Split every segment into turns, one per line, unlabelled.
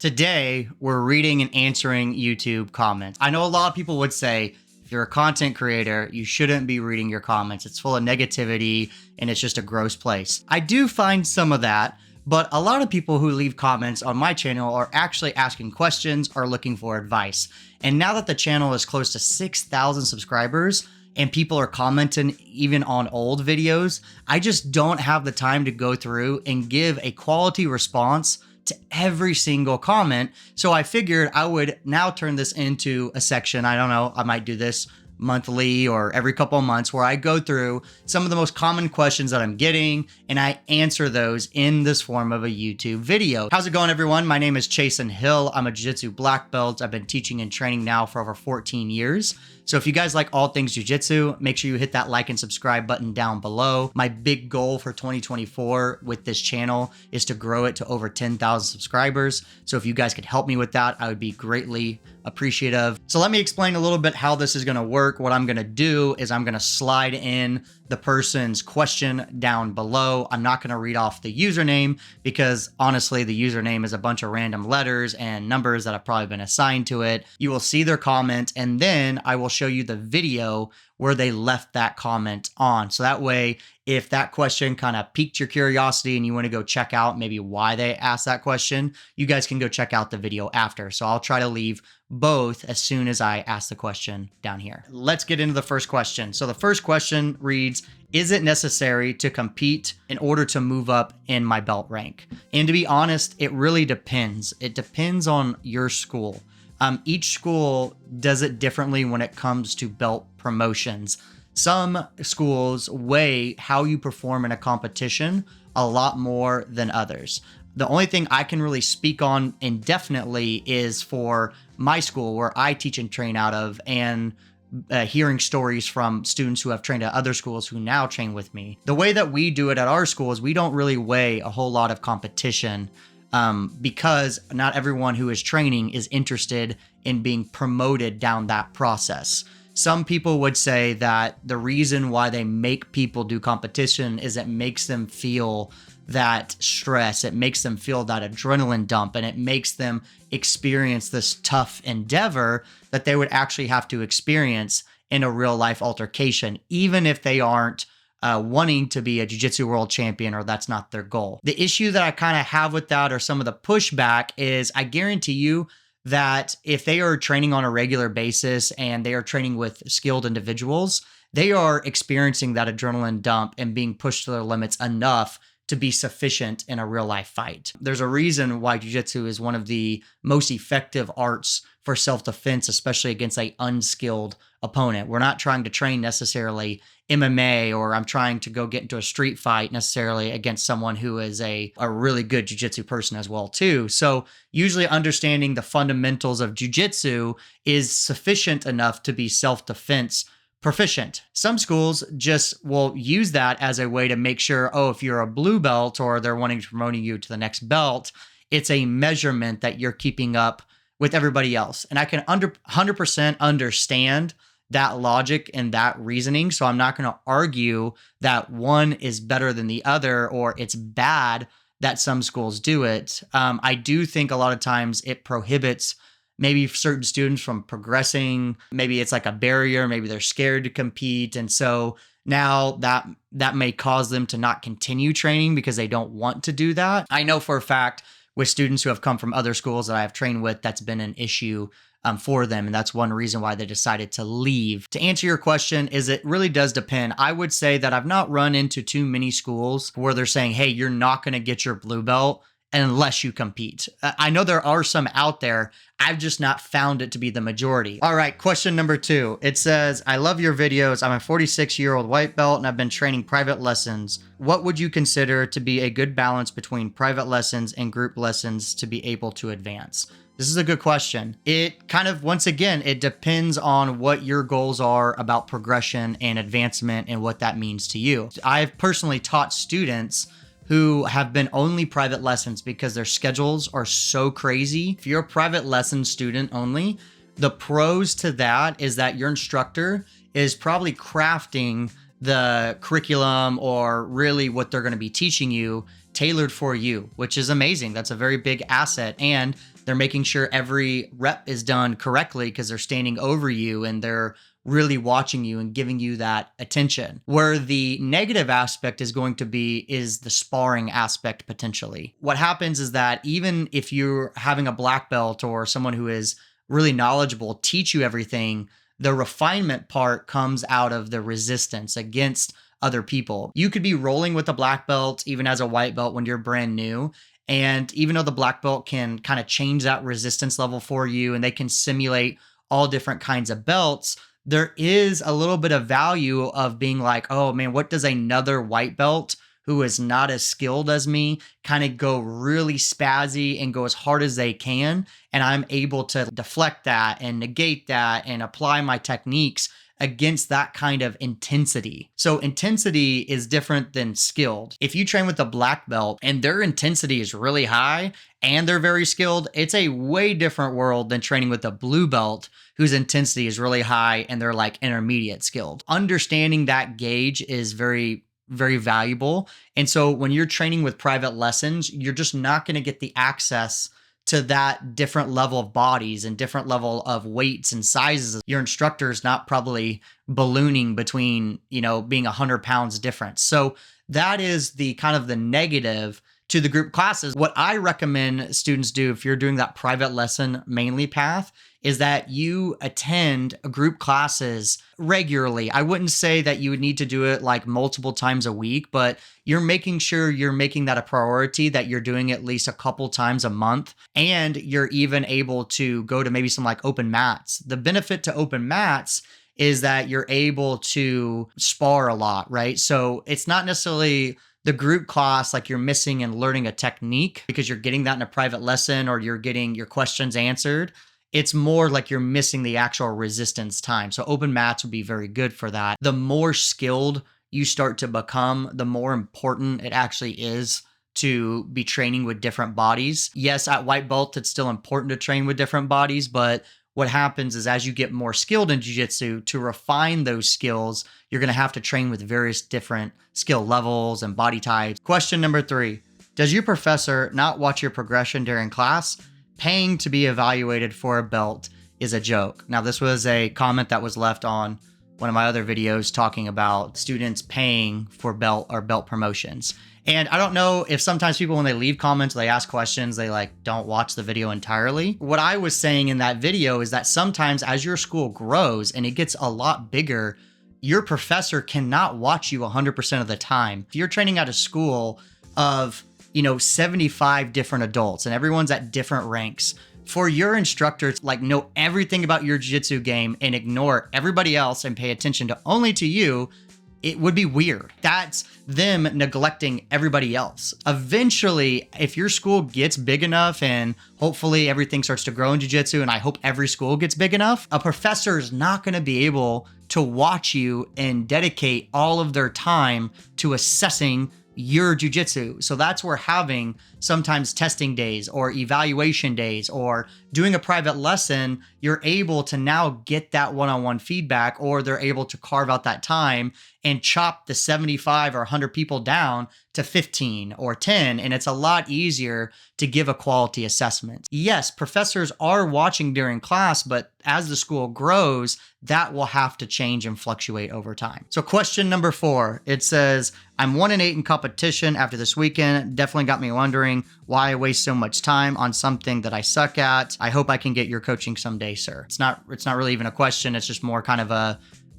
Today, we're reading and answering YouTube comments. I know a lot of people would say, if you're a content creator, you shouldn't be reading your comments. It's full of negativity and it's just a gross place. I do find some of that, but a lot of people who leave comments on my channel are actually asking questions or looking for advice. And now that the channel is close to 6,000 subscribers, and people are commenting even on old videos, I just don't have the time to go through and give a quality response to every single comment. So I figured I would now turn this into a section. I don't know, I might do this monthly or every couple of months where I go through some of the most common questions that I'm getting and I answer those in this form of a YouTube video. How's it going, everyone? My name is Chasen Hill. I'm a Jiu-Jitsu black belt. I've been teaching and training now for over 14 years. So if you guys like all things Jiu-Jitsu, make sure you hit that like and subscribe button down below. My big goal for 2024 with this channel is to grow it to over 10,000 subscribers. So if you guys could help me with that, I would be greatly appreciative. So let me explain a little bit how this is going to work. What I'm going to do is I'm going to slide in the person's question down below. I'm not going to read off the username because honestly, the username is a bunch of random letters and numbers that have probably been assigned to it. You will see their comment and then I will show you the video where they left that comment on. So that way, if that question kind of piqued your curiosity and you want to go check out maybe why they asked that question, you guys can go check out the video after. So I'll try to leave both as soon as I ask the question down here. Let's get into the first question. So the first question reads, is it necessary to compete in order to move up in my belt rank? And to be honest, it really depends. It depends on your school. Each school does it differently when it comes to belt promotions. Some schools weigh how you perform in a competition a lot more than others. The only thing I can really speak on indefinitely is for my school where I teach and train out of, and hearing stories from students who have trained at other schools who now train with me. The way that we do it at our school is we don't really weigh a whole lot of competition because not everyone who is training is interested in being promoted down that process. Some people would say that the reason why they make people do competition is it makes them feel that stress, it makes them feel that adrenaline dump, and it makes them experience this tough endeavor that they would actually have to experience in a real life altercation, even if they aren't wanting to be a Jiu-Jitsu world champion or that's not their goal. The issue that I kind of have with that, or some of the pushback, is I guarantee you that if they are training on a regular basis and they are training with skilled individuals, they are experiencing that adrenaline dump and being pushed to their limits enough to be sufficient in a real life fight. There's a reason why Jiu-Jitsu is one of the most effective arts for self-defense, especially against an unskilled opponent. We're not trying to train necessarily MMA, or I'm trying to go get into a street fight necessarily against someone who is a really good Jiu-Jitsu person as well too. So usually understanding the fundamentals of Jiu-Jitsu is sufficient enough to be self-defense proficient. Some schools just will use that as a way to make sure, oh, if you're a blue belt or they're wanting to promote you to the next belt, it's a measurement that you're keeping up with everybody else. And I can 100% understand that logic and that reasoning. So I'm not going to argue that one is better than the other or it's bad that some schools do it. I do think a lot of times it prohibits maybe certain students from progressing. Maybe it's like a barrier. Maybe they're scared to compete. And so now that may cause them to not continue training because they don't want to do that. I know for a fact with students who have come from other schools that I have trained with, that's been an issue for them. And that's one reason why they decided to leave. To answer your question, is it really does depend. I would say that I've not run into too many schools where they're saying, hey, you're not going to get your blue belt unless you compete. I know there are some out there. I've just not found it to be the majority. All right, question number 2. It says, I love your videos. I'm a 46-year-old white belt and I've been training private lessons. What would you consider to be a good balance between private lessons and group lessons to be able to advance? This is a good question. It kind of, once again, it depends on what your goals are about progression and advancement and what that means to you. I've personally taught students who have been only private lessons because their schedules are so crazy. If you're a private lesson student only, the pros to that is that your instructor is probably crafting the curriculum or really what they're going to be teaching you tailored for you, which is amazing. That's a very big asset. And They're making sure every rep is done correctly because they're standing over you and they're really watching you and giving you that attention. Where the negative aspect is going to be is the sparring aspect potentially. What happens is that even if you're having a black belt or someone who is really knowledgeable teach you everything, the refinement part comes out of the resistance against other people. You could be rolling with a black belt even as a white belt when you're brand new. And even though the black belt can kind of change that resistance level for you and they can simulate all different kinds of belts, there is a little bit of value of being like, oh man, what does another white belt who is not as skilled as me kind of go really spazzy and go as hard as they can? And I'm able to deflect that and negate that and apply my techniques against that kind of intensity. So intensity is different than skilled. If you train with a black belt and their intensity is really high and they're very skilled, it's a way different world than training with a blue belt whose intensity is really high and they're like intermediate skilled. Understanding that gauge is very valuable. And so when you're training with private lessons, you're just not going to get the access to that different level of bodies and different level of weights and sizes. Your instructor is not probably ballooning between, being 100 pounds difference. So that is the kind of the negative to the group classes. What I recommend students do if you're doing that private lesson mainly path is that you attend group classes regularly. I wouldn't say that you would need to do it like multiple times a week, but you're making sure you're making that a priority, that you're doing at least a couple times a month, and you're even able to go to maybe some like open mats. The benefit to open mats is that you're able to spar a lot, right? So it's not necessarily the group class like you're missing and learning a technique because you're getting that in a private lesson or you're getting your questions answered. It's more like you're missing the actual resistance time. So open mats would be very good for that. The more skilled you start to become, the more important it actually is to be training with different bodies. Yes, at white belt, it's still important to train with different bodies, but what happens is as you get more skilled in jiu-jitsu, to refine those skills, you're going to have to train with various different skill levels and body types. Question number 3, does your professor not watch your progression during class? Paying to be evaluated for a belt is a joke. Now, this was a comment that was left on one of my other videos talking about students paying for belt or belt promotions. And I don't know if sometimes people, when they leave comments, they ask questions, they like don't watch the video entirely. What I was saying in that video is that sometimes as your school grows and it gets a lot bigger, your professor cannot watch you 100% of the time. If you're training at a school of 75 different adults and everyone's at different ranks, for your instructor to like know everything about your jiu-jitsu game and ignore everybody else and pay attention to only to you, it would be weird. That's them neglecting everybody else. Eventually, if your school gets big enough and hopefully everything starts to grow in jiu-jitsu, and I hope every school gets big enough, a professor is not going to be able to watch you and dedicate all of their time to assessing your jiu-jitsu. So that's where having sometimes testing days or evaluation days or doing a private lesson, you're able to now get that one-on-one feedback, or they're able to carve out that time and chop the 75 or 100 people down to 15 or 10. And it's a lot easier to give a quality assessment. Yes, professors are watching during class, but as the school grows, that will have to change and fluctuate over time. So question number 4, it says, I'm 1-8 in competition after this weekend. Definitely got me wondering why I waste so much time on something that I suck at. I hope I can get your coaching someday, sir. It's not really even a question. It's just more kind of a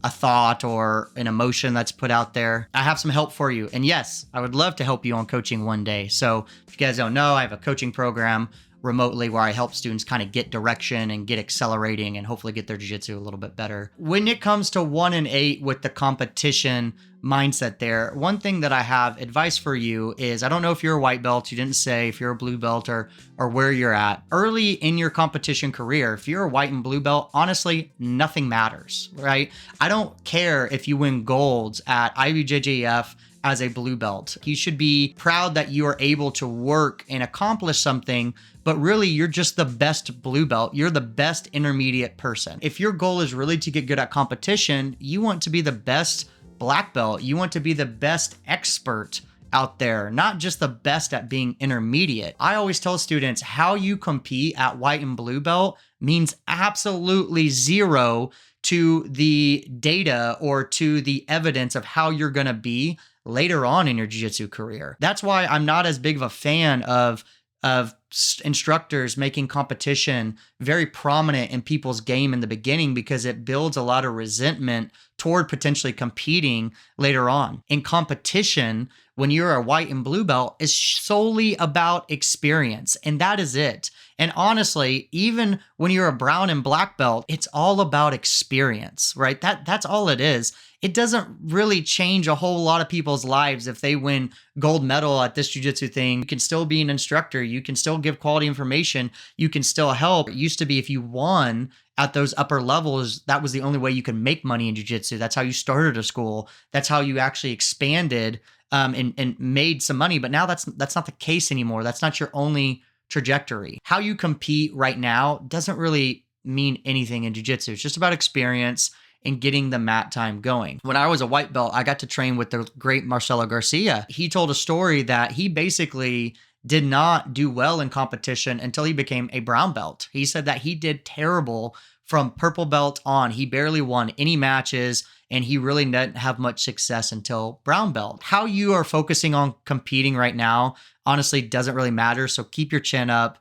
thought or an emotion that's put out there. I have some help for you. And yes, I would love to help you on coaching one day. So if you guys don't know, I have a coaching program remotely where I help students kind of get direction and get accelerating and hopefully get their jiu-jitsu a little bit better. When it comes to 1-8 with the competition mindset there, one thing that I have advice for you is, I don't know if you're a white belt, you didn't say if you're a blue belt or where you're at. Early in your competition career, if you're a white and blue belt, honestly, nothing matters, right? I don't care if you win golds at IBJJF as a blue belt. You should be proud that you are able to work and accomplish something, but really you're just the best blue belt. You're the best intermediate person. If your goal is really to get good at competition, you want to be the best black belt. You want to be the best expert out there, not just the best at being intermediate. I always tell students how you compete at white and blue belt means absolutely zero to the data or to the evidence of how you're going to be later on in your jiu-jitsu career. That's why I'm not as big of a fan of instructors making competition very prominent in people's game in the beginning, because it builds a lot of resentment toward potentially competing later on. In competition, when you're a white and blue belt, is solely about experience, and that is it. And honestly, even when you're a brown and black belt, it's all about experience, right? That's all it is. It doesn't really change a whole lot of people's lives if they win gold medal at this jiu-jitsu thing. You can still be an instructor. You can still give quality information. You can still help. It used to be if you won at those upper levels, that was the only way you could make money in jiu-jitsu. That's how you started a school. That's how you actually expanded and made some money. But now that's not the case anymore. That's not your only trajectory. How you compete right now doesn't really mean anything in jiu-jitsu. It's just about experience and getting the mat time going. When I was a white belt, I got to train with the great Marcelo Garcia. He told a story that he basically did not do well in competition until he became a brown belt. He said that he did terrible from purple belt on. He barely won any matches, and he really didn't have much success until brown belt. How you are focusing on competing right now honestly doesn't really matter. So keep your chin up.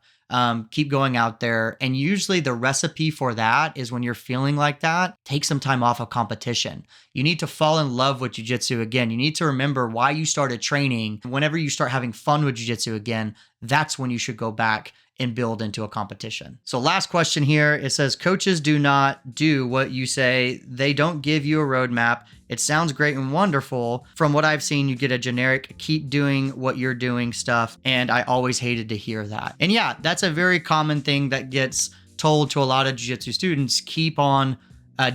Keep going out there. And usually the recipe for that is when you're feeling like that, take some time off of competition. You need to fall in love with jiu-jitsu again. You need to remember why you started training. Whenever you start having fun with jiu-jitsu again, that's when you should go back and build into a competition. So last question here, it says, coaches do not do what you say. They don't give you a roadmap. It sounds great and wonderful. From what I've seen, you get a generic, keep doing what you're doing stuff. And I always hated to hear that. And yeah, that's a very common thing that gets told to a lot of jiu-jitsu students. Keep on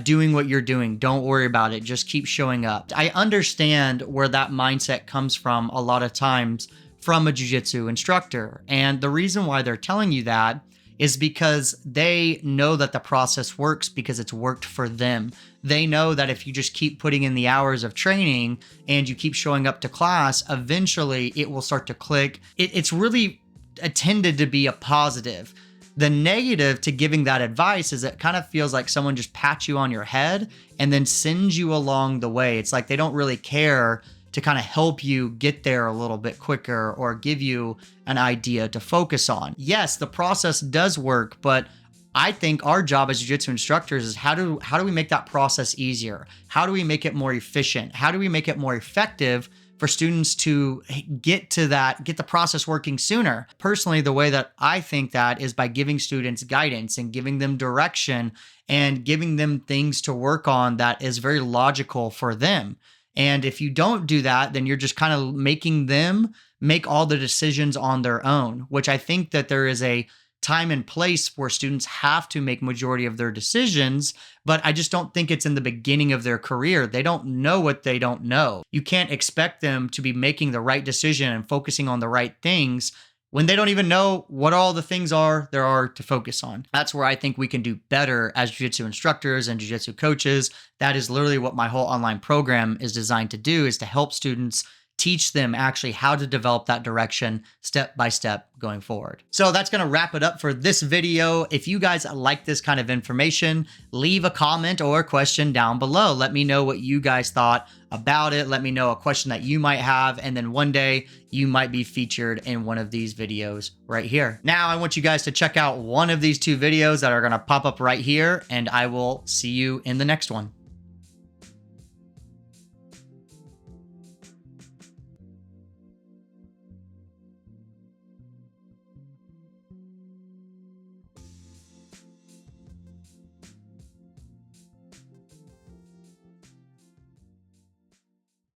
doing what you're doing. Don't worry about it. Just keep showing up. I understand where that mindset comes from a lot of times from a jiu-jitsu instructor. And the reason why they're telling you that is because they know that the process works because it's worked for them. They know that if you just keep putting in the hours of training and you keep showing up to class, eventually it will start to click. It's really intended to be a positive. The negative to giving that advice is it kind of feels like someone just pats you on your head and then sends you along the way. It's like they don't really care to kind of help you get there a little bit quicker or give you an idea to focus on. Yes, the process does work, but I think our job as jiu-jitsu instructors is how do we make that process easier? How do we make it more efficient? How do we make it more effective for students to get the process working sooner? Personally, the way that I think that is by giving students guidance and giving them direction and giving them things to work on that is very logical for them. And if you don't do that, then you're just kind of making them make all the decisions on their own, which I think that there is a time and place where students have to make majority of their decisions, but I just don't think it's in the beginning of their career. They don't know what they don't know. You can't expect them to be making the right decision and focusing on the right things when they don't even know what all the things there are to focus on. That's where I think we can do better as jiu-jitsu instructors and jiu-jitsu coaches. That is literally what my whole online program is designed to do, is to help students teach them actually how to develop that direction step by step going forward. So that's going to wrap it up for this video. If you guys like this kind of information, leave a comment or a question down below. Let me know what you guys thought about it. Let me know a question that you might have, and then one day you might be featured in one of these videos right here. Now I want you guys to check out one of these two videos that are going to pop up right here, and I will see you in the next one.